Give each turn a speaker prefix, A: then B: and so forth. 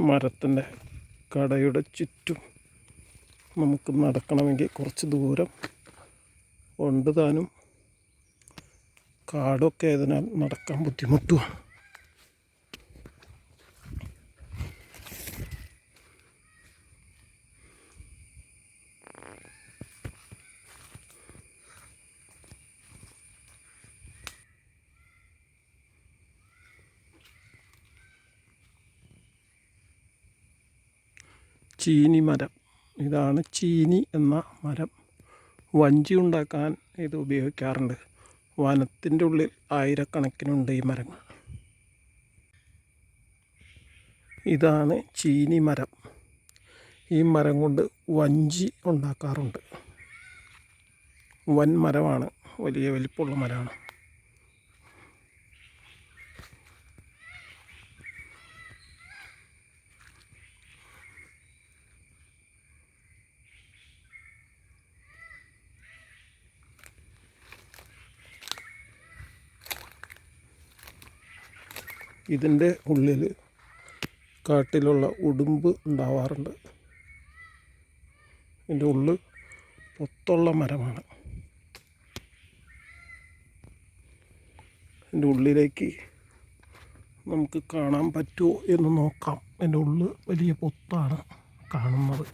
A: മരത്തിൻ്റെ കടയുടെ ചുറ്റും നമുക്ക് നടക്കണമെങ്കിൽ കുറച്ച് ദൂരം ഉണ്ട് താനും. കാടൊക്കെ ആയതിനാൽ നടക്കാൻ ബുദ്ധിമുട്ടുമാണ്. ചീനി മരം, ഇതാണ് ചീനി എന്ന മരം. വഞ്ചി ഉണ്ടാക്കാൻ ഇത് ഉപയോഗിക്കാറുണ്ട്. വനത്തിൻ്റെ ഉള്ളിൽ ആയിരക്കണക്കിനുണ്ട് ഈ മരങ്ങൾ. ഇതാണ് ചീനി മരം. ഈ മരം കൊണ്ട് വഞ്ചി ഉണ്ടാക്കാറുണ്ട്. വൻ മരമാണ്, വലിയ വലിപ്പമുള്ള മരമാണ്. ഇതിൻ്റെ ഉള്ളിൽ കാട്ടിലുള്ള ഉടുമ്പ് ഉണ്ടാവാറുണ്ട്. ഇതിൻ്റെ ഉള്ളിൽ പൊത്തുള്ള മരമാണ്. ഇതിൻ്റെ ഉള്ളിലേക്ക് നമുക്ക് കാണാൻ പറ്റുമോ എന്ന് നോക്കാം. ഇതിൻ്റെ ഉള്ളിൽ വലിയ പൊത്താണ് കാണുന്നത്.